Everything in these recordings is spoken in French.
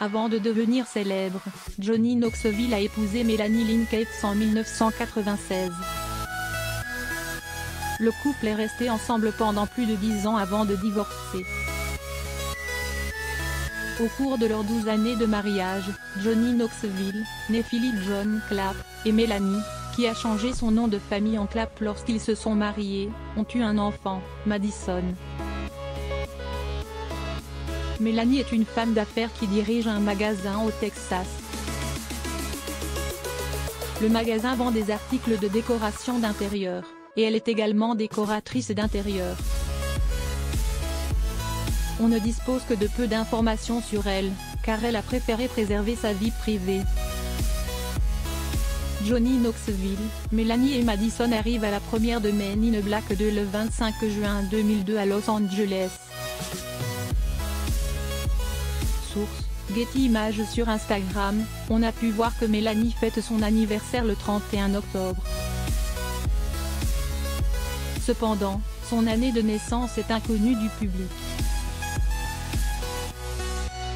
Avant de devenir célèbre, Johnny Knoxville a épousé Melanie Lynn Cates en 1996. Le couple est resté ensemble pendant plus de 10 ans avant de divorcer. Au cours de leurs 12 années de mariage, Johnny Knoxville, né Philip John Clapp, et Melanie, qui a changé son nom de famille en Clapp lorsqu'ils se sont mariés, ont eu un enfant, Madison. Melanie est une femme d'affaires qui dirige un magasin au Texas. Le magasin vend des articles de décoration d'intérieur, et elle est également décoratrice d'intérieur. On ne dispose que de peu d'informations sur elle, car elle a préféré préserver sa vie privée. Johnny Knoxville, Melanie et Madison arrivent à la première de Men in Black 2 le 25 juin 2002 à Los Angeles. Source: Getty Images. Sur Instagram, on a pu voir que Melanie fête son anniversaire le 31 octobre. Cependant, son année de naissance est inconnue du public.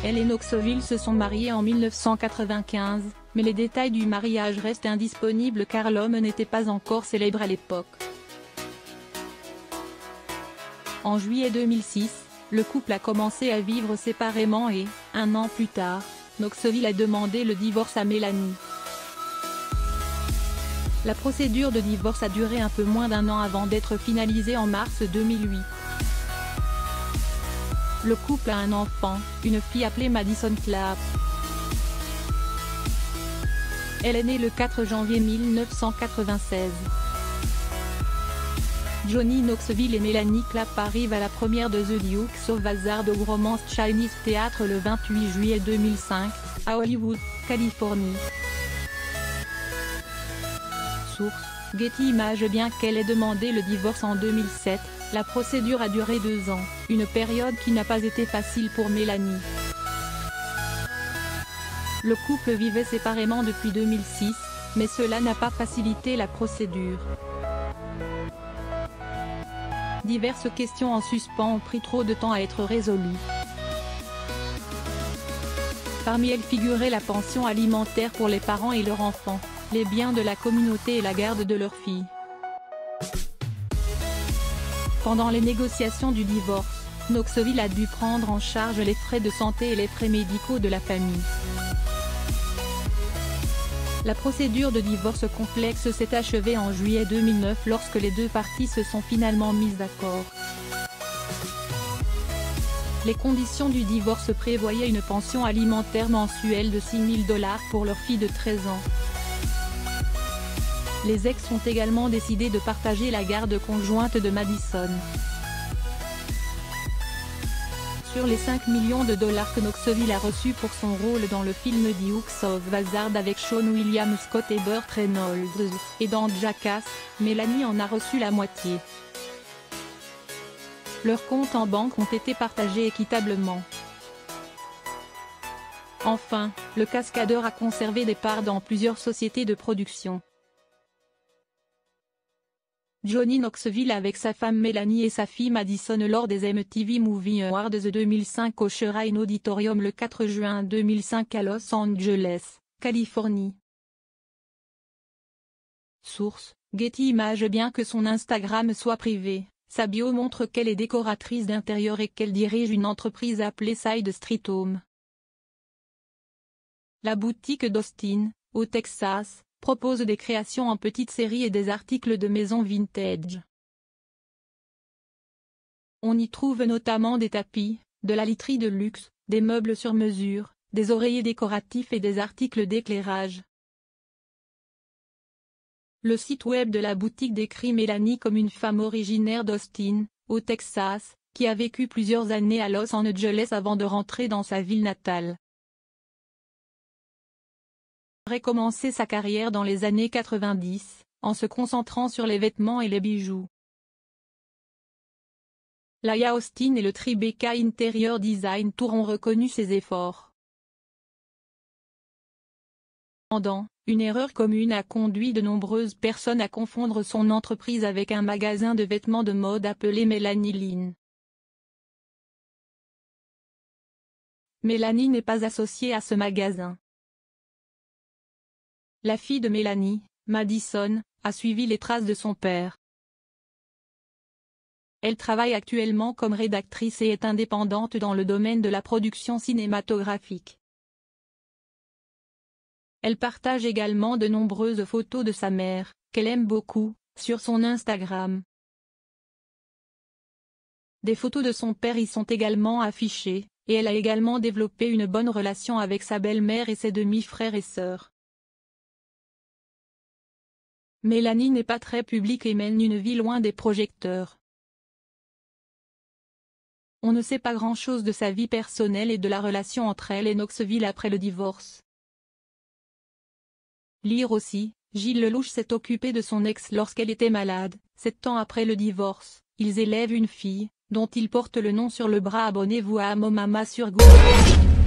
Elle et Knoxville se sont mariés en 1995, mais les détails du mariage restent indisponibles car l'homme n'était pas encore célèbre à l'époque. En juillet 2006, le couple a commencé à vivre séparément et, un an plus tard, Knoxville a demandé le divorce à Melanie. La procédure de divorce a duré un peu moins d'un an avant d'être finalisée en mars 2008. Le couple a un enfant, une fille appelée Madison Clapp. Elle est née le 4 janvier 1996. Johnny Knoxville et Melanie Clapp arrivent à la première de The Dukes of Hazzard au Romance Chinese Theatre le 28 juillet 2005, à Hollywood, Californie. Source: Getty Images. Bien qu'elle ait demandé le divorce en 2007, la procédure a duré 2 ans, une période qui n'a pas été facile pour Melanie. Le couple vivait séparément depuis 2006, mais cela n'a pas facilité la procédure. Diverses questions en suspens ont pris trop de temps à être résolues. Parmi elles figurait la pension alimentaire pour les parents et leurs enfants, les biens de la communauté et la garde de leur fille. Pendant les négociations du divorce, Knoxville a dû prendre en charge les frais de santé et les frais médicaux de la famille. La procédure de divorce complexe s'est achevée en juillet 2009 lorsque les deux parties se sont finalement mises d'accord. Les conditions du divorce prévoyaient une pension alimentaire mensuelle de $6 000 pour leur fille de 13 ans. Les ex ont également décidé de partager la garde conjointe de Madison. Sur les $5 millions que Knoxville a reçus pour son rôle dans le film Dukes of Hazzard avec Sean William Scott et Burt Reynolds, et dans Jackass, Melanie en a reçu la moitié. Leurs comptes en banque ont été partagés équitablement. Enfin, le cascadeur a conservé des parts dans plusieurs sociétés de production. Johnny Knoxville avec sa femme Melanie et sa fille Madison lors des MTV Movie Awards 2005 au Shrine Auditorium le 4 juin 2005 à Los Angeles, Californie. Source: Getty Images. Bien que son Instagram soit privé, sa bio montre qu'elle est décoratrice d'intérieur et qu'elle dirige une entreprise appelée Side Street Home. La boutique d'Austin, au Texas, propose des créations en petites séries et des articles de maison vintage. On y trouve notamment des tapis, de la literie de luxe, des meubles sur mesure, des oreillers décoratifs et des articles d'éclairage. Le site web de la boutique décrit Melanie comme une femme originaire d'Austin, au Texas, qui a vécu plusieurs années à Los Angeles avant de rentrer dans sa ville natale. Elle a commencé sa carrière dans les années 90, en se concentrant sur les vêtements et les bijoux. Laia Austin et le Tribeca Interior Design Tour ont reconnu ses efforts. Cependant, une erreur commune a conduit de nombreuses personnes à confondre son entreprise avec un magasin de vêtements de mode appelé Melanie Lynn. Mélanie n'est pas associée à ce magasin. La fille de Mélanie, Madison, a suivi les traces de son père. Elle travaille actuellement comme rédactrice et est indépendante dans le domaine de la production cinématographique. Elle partage également de nombreuses photos de sa mère, qu'elle aime beaucoup, sur son Instagram. Des photos de son père y sont également affichées, et elle a également développé une bonne relation avec sa belle-mère et ses demi-frères et sœurs. Mélanie n'est pas très publique et mène une vie loin des projecteurs. On ne sait pas grand-chose de sa vie personnelle et de la relation entre elle et Knoxville après le divorce. Lire aussi, Gilles Lelouch s'est occupé de son ex lorsqu'elle était malade. 7 ans après le divorce, ils élèvent une fille, dont il porte le nom sur le bras. Abonnez-vous à Amomama sur Google.